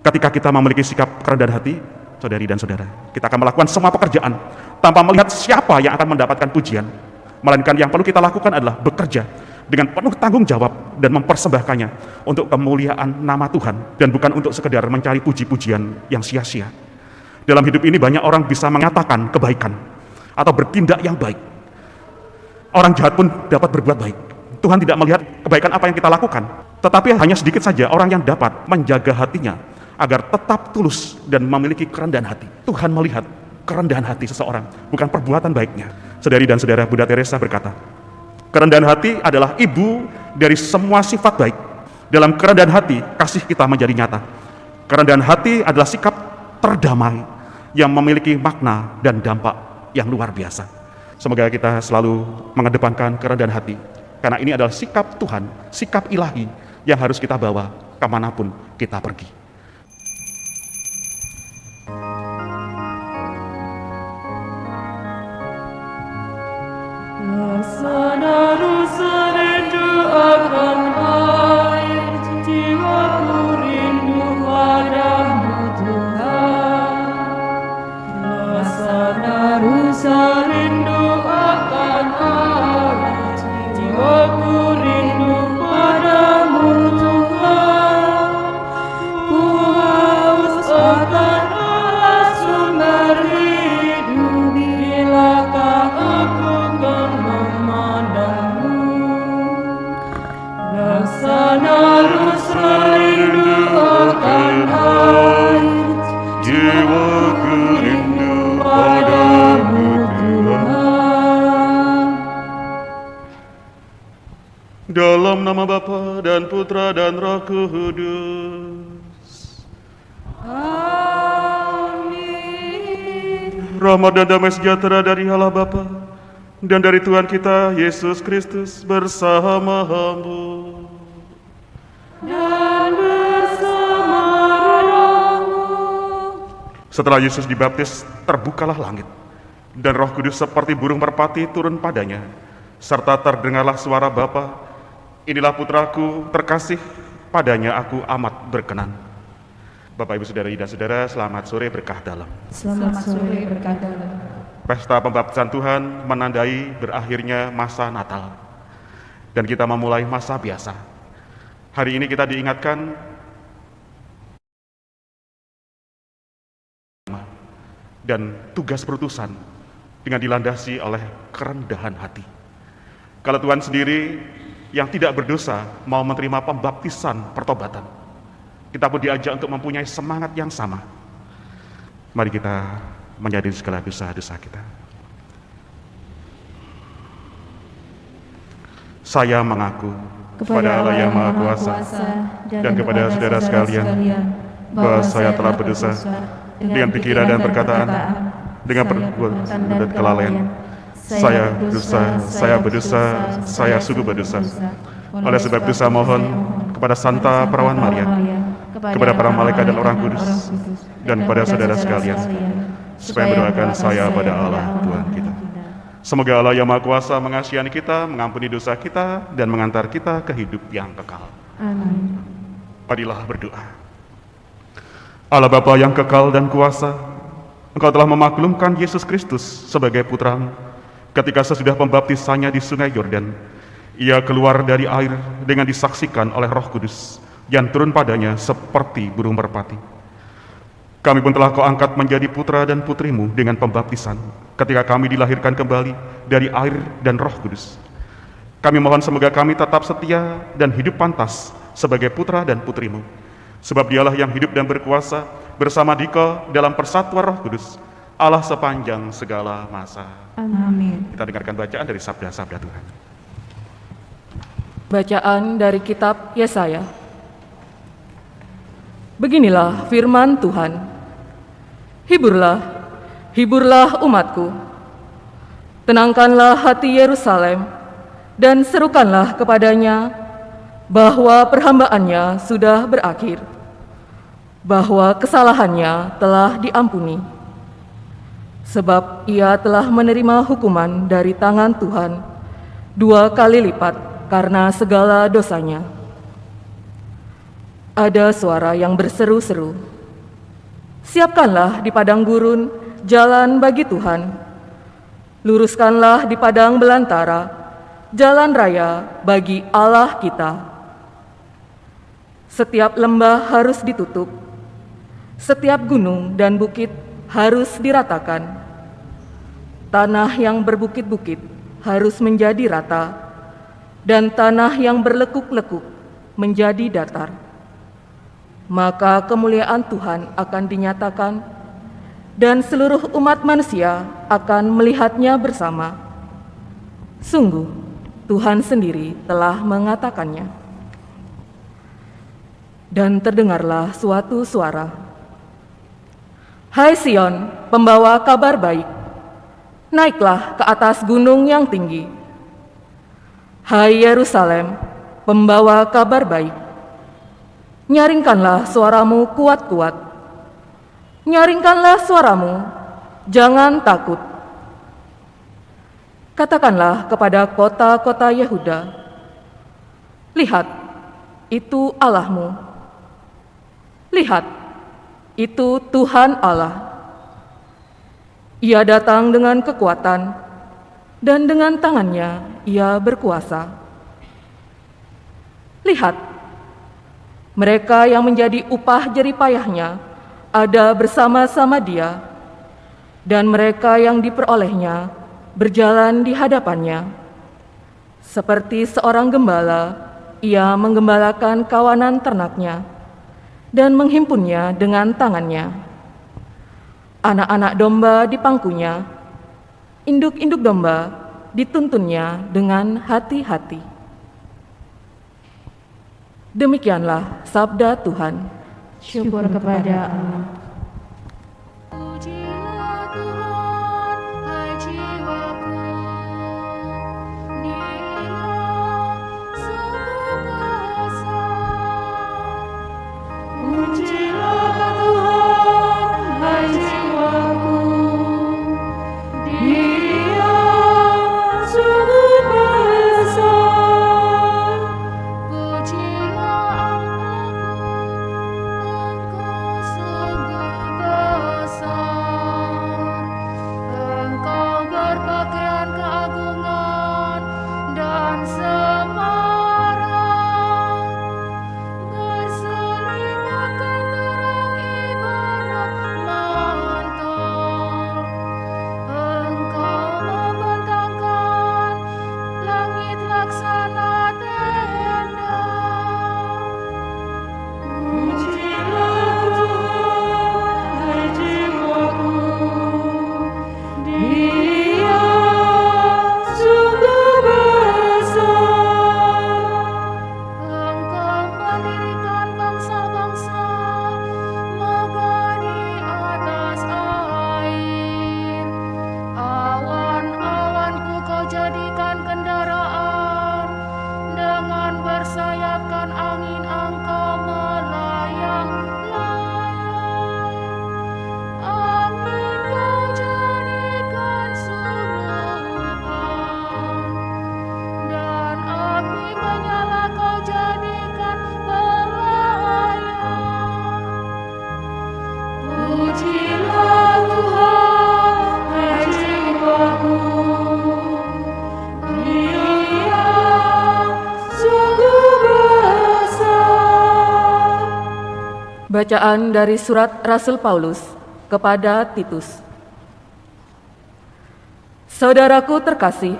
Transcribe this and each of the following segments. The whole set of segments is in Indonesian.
Ketika kita memiliki sikap kerendahan hati, saudari dan saudara, kita akan melakukan semua pekerjaan tanpa melihat siapa yang akan mendapatkan pujian, melainkan yang perlu kita lakukan adalah bekerja dengan penuh tanggung jawab dan mempersembahkannya untuk kemuliaan nama Tuhan dan bukan untuk sekedar mencari puji-pujian yang sia-sia. Dalam hidup ini banyak orang bisa mengatakan kebaikan atau bertindak yang baik. Orang jahat pun dapat berbuat baik. Tuhan tidak melihat kebaikan apa yang kita lakukan, tetapi hanya sedikit saja orang yang dapat menjaga hatinya agar tetap tulus dan memiliki kerendahan hati. Tuhan melihat kerendahan hati seseorang, bukan perbuatan baiknya. Saudari dan saudara, Bunda Teresa berkata, kerendahan hati adalah ibu dari semua sifat baik. Dalam kerendahan hati, kasih kita menjadi nyata. Kerendahan hati adalah sikap terdamai yang memiliki makna dan dampak yang luar biasa. Semoga kita selalu mengedepankan kerendahan hati, karena ini adalah sikap Tuhan, sikap ilahi yang harus kita bawa kemanapun kita pergi. Laksana rusa rindu akan air, jiwaku rindu padamu Tuhan. Laksana rusa rindu akan air, jiwaku rindu padamu Tuhan. Ku haus akan Allah sumber hidup, bilakah aku kan memandangmu. Laksana rusa rindu akan air, jiwaku rindu padamu Tuhan. Dalam nama Bapa dan Putra dan Roh Kudus. Amin. Rahmat dan damai sejahtera dari Allah Bapa dan dari Tuhan kita Yesus Kristus bersama-Mu. Dan bersama rohmu. Setelah Yesus dibaptis, terbukalah langit, dan Roh Kudus seperti burung merpati turun padanya, serta terdengarlah suara Bapa, inilah putraku terkasih, padanya aku amat berkenan. Bapak, Ibu, Saudari dan Saudara, selamat sore berkah dalam. Selamat sore berkah dalam. Pesta pembaptisan Tuhan menandai berakhirnya masa Natal, dan kita memulai masa biasa. Hari ini kita diingatkan dan tugas perutusan dengan dilandasi oleh kerendahan hati. Kalau Tuhan sendiri yang tidak berdosa mau menerima pembaptisan pertobatan, kita pun diajak untuk mempunyai semangat yang sama. Mari kita menyadari segala dosa-dosa kita. Saya mengaku kepada Allah yang Maha Kuasa dan kepada saudara sekalian bahwa saya telah berdosa dengan pikiran dan perkataan, dengan perbuatan dan kelalaian. Saya berdosa, saya sungguh berdosa. Oleh sebab itu saya mohon kepada Santa Perawan Maria, kepada para malaikat dan orang kudus, dan kepada saudara sekalian, supaya mendoakan saya pada Allah Tuhan kita. Semoga Allah yang Maha Kuasa mengasihani kita, mengampuni dosa kita, dan mengantar kita ke hidup yang kekal. Amin. Marilah berdoa. Allah Bapa yang kekal dan kuasa, Engkau telah memaklumkan Yesus Kristus sebagai Putra-Mu. Ketika sesudah pembaptisannya di Sungai Yordan, Ia keluar dari air dengan disaksikan oleh Roh Kudus yang turun padanya seperti burung merpati. Kami pun telah Kau angkat menjadi putra dan putrimu dengan pembaptisan ketika kami dilahirkan kembali dari air dan Roh Kudus. Kami mohon semoga kami tetap setia dan hidup pantas sebagai putra dan putrimu, sebab Dialah yang hidup dan berkuasa bersama Dikau dalam persatuan Roh Kudus, Allah sepanjang segala masa. Amin. Kita dengarkan bacaan dari sabda-sabda Tuhan. Bacaan dari kitab Yesaya. Beginilah firman Tuhan. Hiburlah, hiburlah umatku. Tenangkanlah hati Yerusalem dan serukanlah kepadanya bahwa perhambaannya sudah berakhir, bahwa kesalahannya telah diampuni. Sebab ia telah menerima hukuman dari tangan Tuhan 2 kali lipat karena segala dosanya. Ada suara yang berseru-seru, "Siapkanlah di padang gurun jalan bagi Tuhan. Luruskanlah di padang belantara jalan raya bagi Allah kita." Setiap lembah harus ditutup, setiap gunung dan bukit harus diratakan. Tanah yang berbukit-bukit harus menjadi rata, dan tanah yang berlekuk-lekuk menjadi datar. Maka kemuliaan Tuhan akan dinyatakan, dan seluruh umat manusia akan melihatnya bersama. Sungguh, Tuhan sendiri telah mengatakannya. Dan terdengarlah suatu suara, "Hai Sion, pembawa kabar baik, naiklah ke atas gunung yang tinggi. Hai Yerusalem, pembawa kabar baik, nyaringkanlah suaramu kuat-kuat. Nyaringkanlah suaramu, jangan takut. Katakanlah kepada kota-kota Yehuda, lihat, itu Allahmu. Lihat, itu Tuhan Allah. Ia datang dengan kekuatan, dan dengan tangannya Ia berkuasa. Lihat, mereka yang menjadi upah jeripayahnya ada bersama-sama Dia, dan mereka yang diperolehnya berjalan di hadapannya. Seperti seorang gembala, Ia menggembalakan kawanan ternaknya dan menghimpunnya dengan tangannya. Anak-anak domba dipangkunya, induk-induk domba dituntunnya dengan hati-hati. Demikianlah sabda Tuhan. Syukur kepada Allah. Pujilah Tuhan, hai jiwaku, Dia sungguh besar. Pujilah Tuhan, hai jiwaku, Dia sungguh besar. Pujilah Engkau sungguh besar. Engkau berpakaian keagungan dan semarak, berselimukan terang ibarat mantel. Engkau membentangkan langit laksana tenda. Pujilah Tuhan, hai jiwaku, Dia sungguh besar. Engkau mendirikan bangsa-bangsa, megah di atas air. Awan-awanku kau jadikan kendaraan, dengan bersayapkan angin engkau melayang-layang. Angin kau jadikan suruhan, dan api menyala kau jadikan pelayang. Pujilah Tuhan, hai jiwaku, Dia sungguh besar. Bacaan dari surat Rasul Paulus kepada Titus. Saudaraku terkasih,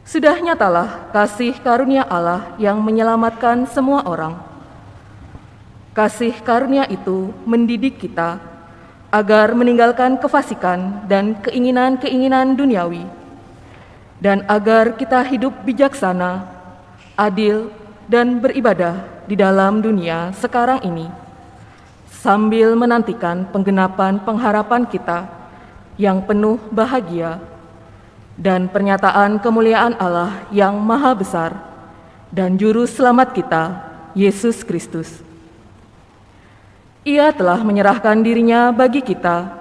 sudah nyatalah kasih karunia Allah yang menyelamatkan semua orang. Kasih karunia itu mendidik kita agar meninggalkan kefasikan dan keinginan-keinginan duniawi, dan agar kita hidup bijaksana, adil, dan beribadah di dalam dunia sekarang ini, sambil menantikan penggenapan pengharapan kita yang penuh bahagia dan pernyataan kemuliaan Allah yang maha besar dan Juru Selamat kita, Yesus Kristus. Ia telah menyerahkan dirinya bagi kita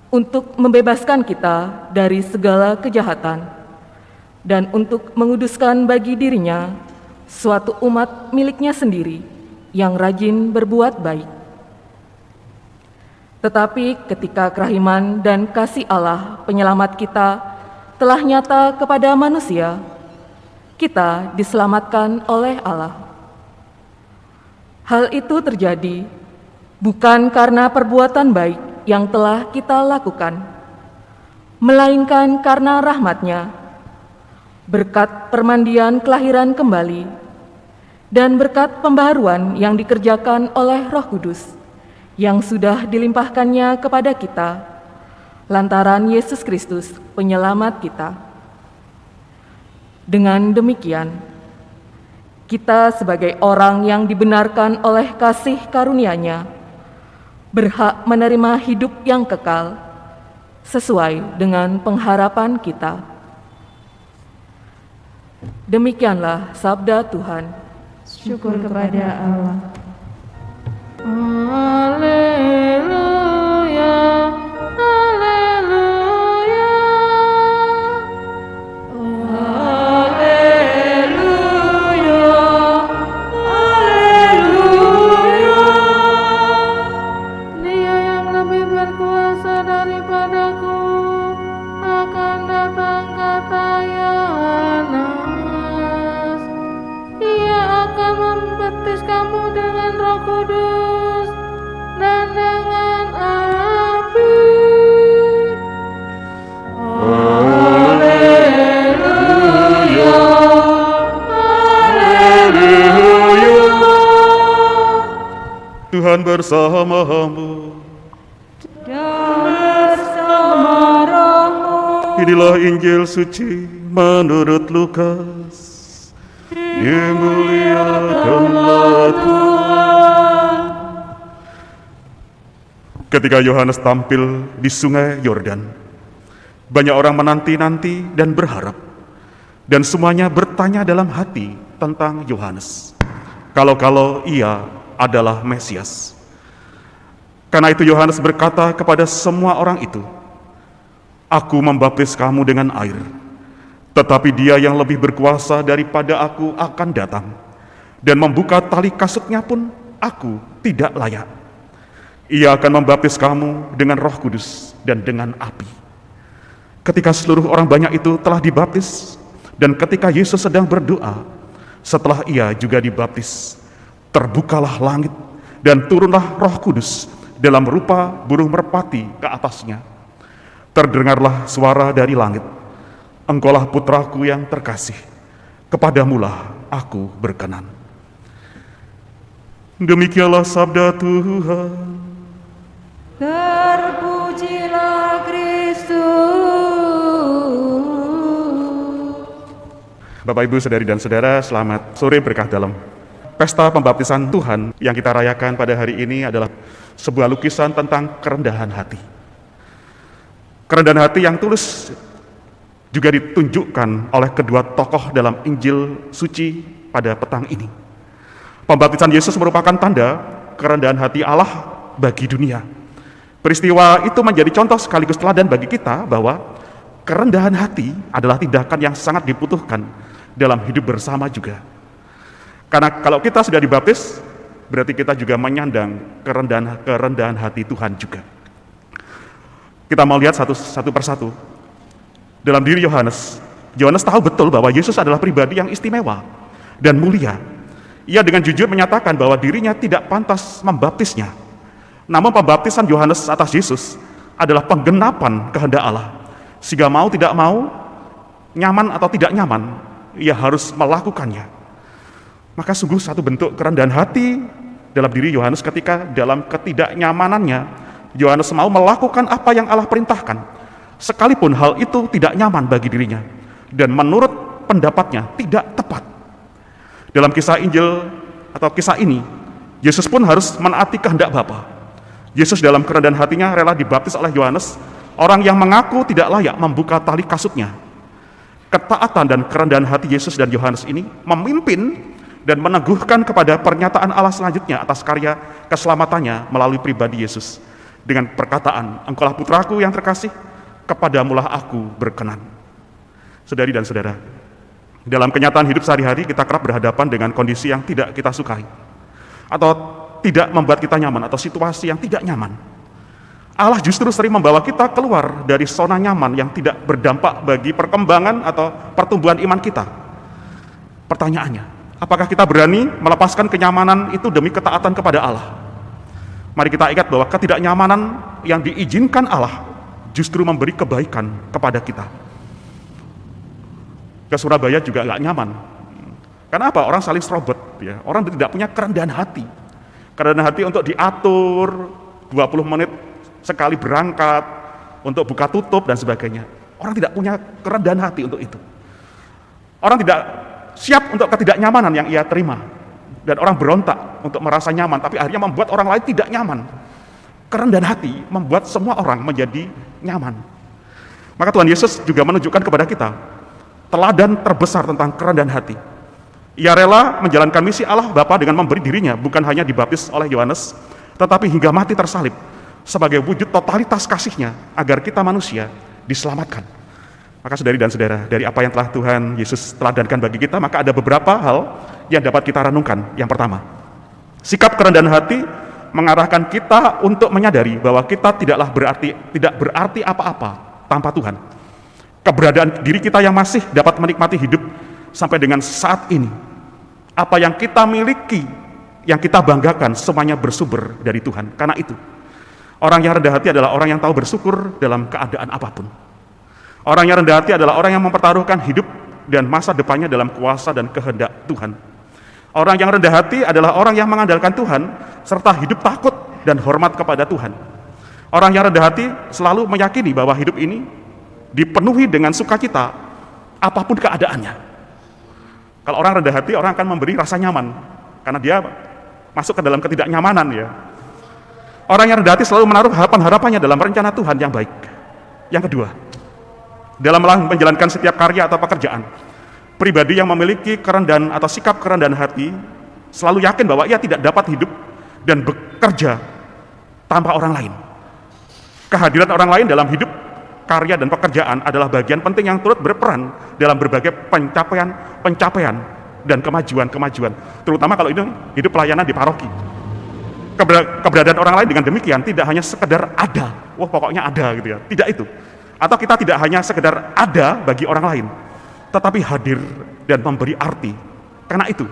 untuk membebaskan kita dari segala kejahatan dan untuk menguduskan bagi dirinya suatu umat miliknya sendiri yang rajin berbuat baik. Tetapi ketika kerahiman dan kasih Allah penyelamat kita telah nyata kepada manusia, kita diselamatkan oleh Allah. Hal itu terjadi bukan karena perbuatan baik yang telah kita lakukan, melainkan karena rahmat-Nya, berkat permandian kelahiran kembali, dan berkat pembaharuan yang dikerjakan oleh Roh Kudus yang sudah dilimpahkannya kepada kita lantaran Yesus Kristus penyelamat kita. Dengan demikian, kita sebagai orang yang dibenarkan oleh kasih karunia-Nya berhak menerima hidup yang kekal sesuai dengan pengharapan kita. Demikianlah sabda Tuhan. Syukur kepada Allah. Haleluya, haleluya, Haleluya, haleluya. Dia yang lebih berkuasa daripadaku akan datang kata Yohanes. Ia akan membaptis kamu dengan Roh Kudus dan dengan api. Haleluya, haleluya. Tuhan bersamamu. Dan bersama rohmu. Inilah Injil suci menurut Lukas. Dimuliakanlah Tuhan. Ketika Yohanes tampil di sungai Yordan, banyak orang menanti-nanti dan berharap, dan semuanya bertanya dalam hati tentang Yohanes, kalau ia adalah Mesias. Karena itu Yohanes berkata kepada semua orang itu, "Aku membaptis kamu dengan air, tetapi Dia yang lebih berkuasa daripada aku akan datang, dan membuka tali kasutnya pun aku tidak layak. Ia akan membaptis kamu dengan Roh Kudus dan dengan api." Ketika seluruh orang banyak itu telah dibaptis, dan ketika Yesus sedang berdoa, setelah ia juga dibaptis, terbukalah langit dan turunlah Roh Kudus dalam rupa burung merpati ke atasnya. Terdengarlah suara dari langit, "Engkaulah putraku yang terkasih, kepadamulah aku berkenan." Demikianlah sabda Tuhan. Terpujilah Kristus. Bapak, Ibu, Saudari dan Saudara, selamat sore berkah dalam. Pesta pembaptisan Tuhan yang kita rayakan pada hari ini adalah sebuah lukisan tentang kerendahan hati. Kerendahan hati yang tulus juga ditunjukkan oleh kedua tokoh dalam Injil suci pada petang ini. Pembaptisan Yesus merupakan tanda kerendahan hati Allah bagi dunia. Peristiwa itu menjadi contoh sekaligus teladan bagi kita bahwa kerendahan hati adalah tindakan yang sangat dibutuhkan dalam hidup bersama juga. Karena kalau kita sudah dibaptis, berarti kita juga menyandang kerendahan hati Tuhan juga. Kita mau lihat satu persatu. Dalam diri Yohanes tahu betul bahwa Yesus adalah pribadi yang istimewa dan mulia. Ia dengan jujur menyatakan bahwa dirinya tidak pantas membaptisnya. Namun pembaptisan Yohanes atas Yesus adalah penggenapan kehendak Allah. Sehingga mau tidak mau, nyaman atau tidak nyaman, ia harus melakukannya. Maka sungguh satu bentuk kerendahan hati dalam diri Yohanes ketika dalam ketidaknyamanannya, Yohanes mau melakukan apa yang Allah perintahkan, sekalipun hal itu tidak nyaman bagi dirinya, dan menurut pendapatnya tidak tepat. Dalam kisah Injil atau kisah ini, Yesus pun harus menaati kehendak Bapa. Yesus dalam kerendahan hatinya rela dibaptis oleh Yohanes, orang yang mengaku tidak layak membuka tali kasutnya. Ketaatan dan kerendahan hati Yesus dan Yohanes ini memimpin dan meneguhkan kepada pernyataan Allah selanjutnya atas karya keselamatannya melalui pribadi Yesus. Dengan perkataan, "Engkaulah putraku yang terkasih, kepadamulah aku berkenan." Saudari dan saudara, dalam kenyataan hidup sehari-hari kita kerap berhadapan dengan kondisi yang tidak kita sukai. atau tidak membuat kita nyaman, atau situasi yang tidak nyaman. Allah justru sering membawa kita keluar dari zona nyaman yang tidak berdampak bagi perkembangan atau pertumbuhan iman kita. Pertanyaannya, apakah kita berani melepaskan kenyamanan itu demi ketaatan kepada Allah? Mari kita ingat bahwa ketidaknyamanan yang diizinkan Allah justru memberi kebaikan kepada kita. Ke Surabaya juga nggak nyaman. Kenapa? Orang saling serobot, ya. Orang tidak punya kerendahan hati. Kerendahan hati untuk diatur 20 menit sekali berangkat, untuk buka tutup dan sebagainya. Orang tidak punya kerendahan hati untuk itu. Orang tidak siap untuk ketidaknyamanan yang ia terima. Dan orang berontak untuk merasa nyaman, tapi akhirnya membuat orang lain tidak nyaman. Kerendahan hati membuat semua orang menjadi nyaman. Maka Tuhan Yesus juga menunjukkan kepada kita teladan terbesar tentang kerendahan hati. Ia rela menjalankan misi Allah Bapa dengan memberi dirinya, bukan hanya dibaptis oleh Yohanes, tetapi hingga mati tersalib sebagai wujud totalitas kasihnya agar kita manusia diselamatkan. Maka saudari dan saudara, dari apa yang telah Tuhan Yesus teladankan bagi kita, maka ada beberapa hal yang dapat kita renungkan. Yang pertama, sikap kerendahan hati mengarahkan kita untuk menyadari bahwa kita tidak berarti apa-apa tanpa Tuhan. Keberadaan diri kita yang masih dapat menikmati hidup sampai dengan saat ini, apa yang kita miliki, yang kita banggakan, semuanya bersumber dari Tuhan. Karena itu, orang yang rendah hati adalah orang yang tahu bersyukur dalam keadaan apapun. Orang yang rendah hati adalah orang yang mempertaruhkan hidup dan masa depannya dalam kuasa dan kehendak Tuhan. Orang yang rendah hati adalah orang yang mengandalkan Tuhan, serta hidup takut dan hormat kepada Tuhan. Orang yang rendah hati selalu meyakini bahwa hidup ini dipenuhi dengan sukacita, apapun keadaannya. Kalau orang rendah hati, orang akan memberi rasa nyaman, karena dia masuk ke dalam ketidaknyamanan, ya. Orang yang rendah hati selalu menaruh harapan-harapannya dalam rencana Tuhan yang baik. Yang kedua, dalam menjalankan setiap karya atau pekerjaan, pribadi yang memiliki kerendahan atau sikap kerendahan hati selalu yakin bahwa ia tidak dapat hidup dan bekerja tanpa orang lain. Kehadiran orang lain dalam hidup, karya dan pekerjaan adalah bagian penting yang turut berperan dalam berbagai pencapaian dan kemajuan, terutama kalau ini hidup pelayanan di paroki. Keberadaan orang lain dengan demikian tidak hanya sekedar ada, wah pokoknya ada gitu ya, tidak itu. Atau kita tidak hanya sekedar ada bagi orang lain, tetapi hadir dan memberi arti. Karena itu,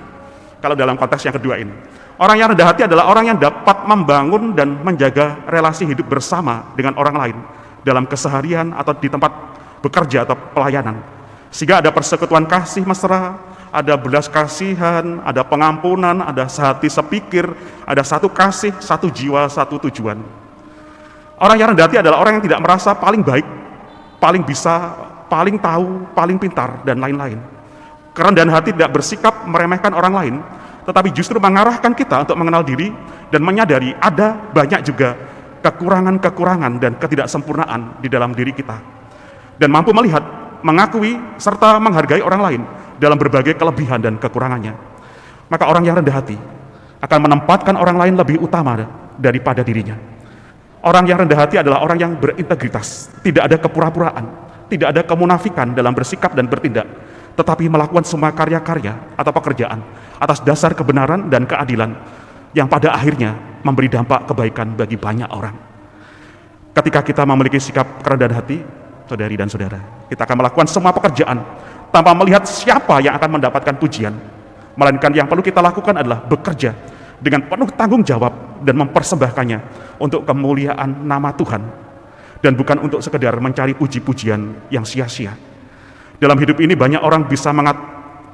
kalau dalam konteks yang kedua ini, orang yang rendah hati adalah orang yang dapat membangun dan menjaga relasi hidup bersama dengan orang lain dalam keseharian atau di tempat bekerja atau pelayanan, sehingga ada persekutuan kasih mesra, ada belas kasihan, ada pengampunan, ada sehati sepikir, ada satu kasih, satu jiwa, satu tujuan. Orang yang rendah hati adalah orang yang tidak merasa paling baik, paling bisa, paling tahu, paling pintar, dan lain-lain. Kerendahan hati tidak bersikap meremehkan orang lain, tetapi justru mengarahkan kita untuk mengenal diri dan menyadari ada banyak juga kekurangan-kekurangan dan ketidaksempurnaan di dalam diri kita, dan mampu melihat, mengakui, serta menghargai orang lain dalam berbagai kelebihan dan kekurangannya. Maka orang yang rendah hati akan menempatkan orang lain lebih utama daripada dirinya. Orang yang rendah hati adalah orang yang berintegritas, tidak ada kepura-puraan, tidak ada kemunafikan dalam bersikap dan bertindak, tetapi melakukan semua karya-karya atau pekerjaan atas dasar kebenaran dan keadilan yang pada akhirnya memberi dampak kebaikan bagi banyak orang. Ketika kita memiliki sikap kerendahan hati, saudari dan saudara, kita akan melakukan semua pekerjaan tanpa melihat siapa yang akan mendapatkan pujian, melainkan yang perlu kita lakukan adalah bekerja dengan penuh tanggung jawab dan mempersembahkannya untuk kemuliaan nama Tuhan, dan bukan untuk sekedar mencari puji-pujian yang sia-sia. Dalam hidup ini banyak orang bisa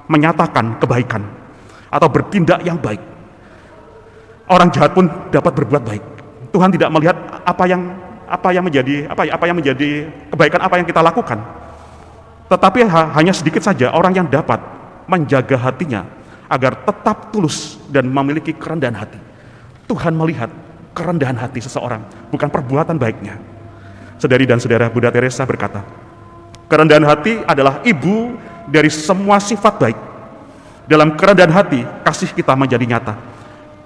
menyatakan kebaikan atau bertindak yang baik. Orang jahat pun dapat berbuat baik. Tuhan tidak melihat apa yang menjadi kebaikan apa yang kita lakukan. Tetapi hanya sedikit saja orang yang dapat menjaga hatinya agar tetap tulus dan memiliki kerendahan hati. Tuhan melihat kerendahan hati seseorang, bukan perbuatan baiknya. Saudari dan saudara, Bunda Teresa berkata, kerendahan hati adalah ibu dari semua sifat baik. Dalam kerendahan hati, kasih kita menjadi nyata.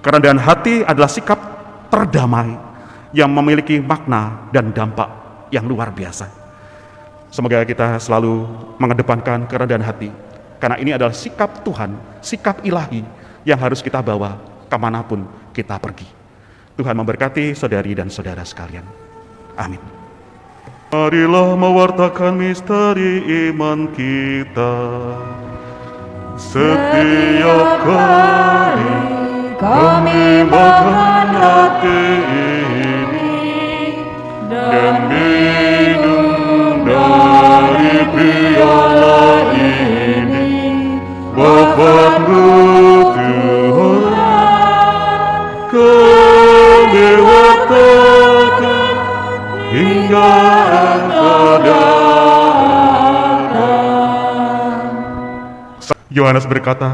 Kerendahan hati adalah sikap terdamai yang memiliki makna dan dampak yang luar biasa. Semoga kita selalu mengedepankan kerendahan hati, karena ini adalah sikap Tuhan, sikap ilahi yang harus kita bawa kemanapun kita pergi. Tuhan memberkati saudari dan saudara sekalian. Amin. Marilah mewartakan misteri iman kita. Setiap kali kami makan roti dan minum dari piala ini, Bapa-Mu Tuhan, kami wartakan hingga Engkau datang. Yohanes berkata,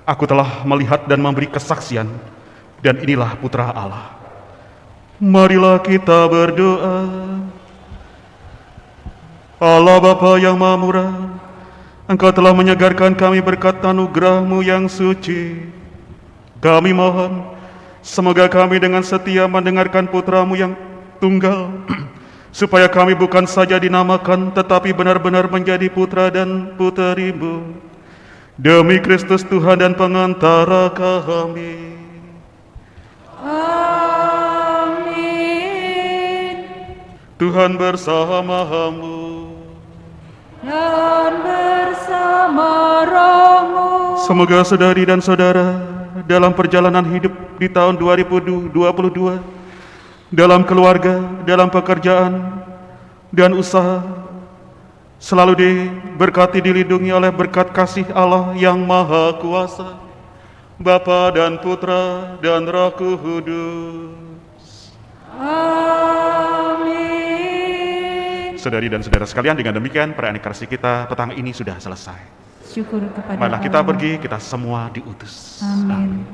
"Aku telah melihat dan memberi kesaksian, dan inilah Putra Allah." Marilah kita berdoa. Allah Bapa yang Maha Murah, Engkau telah menyegarkan kami berkat anugerah-Mu yang suci. Kami mohon, semoga kami dengan setia mendengarkan Putra-Mu yang tunggal, supaya kami bukan saja dinamakan, tetapi benar-benar menjadi putra dan puteri-Mu. Demi Kristus Tuhan dan pengantara kami. Tuhan bersama-Mu dan bersama rohmu. Semoga saudari dan saudara dalam perjalanan hidup di tahun 2022, dalam keluarga, dalam pekerjaan, dan usaha, selalu diberkati, dilindungi oleh berkat kasih Allah yang Maha Kuasa, Bapa dan Putra dan Roh Kudus. Amin. Saudari dan saudara sekalian, dengan demikian perayaan Ekaristi kita petang ini sudah selesai. Syukur kepada Marilah kita Allah. pergi, kita semua diutus. Amin.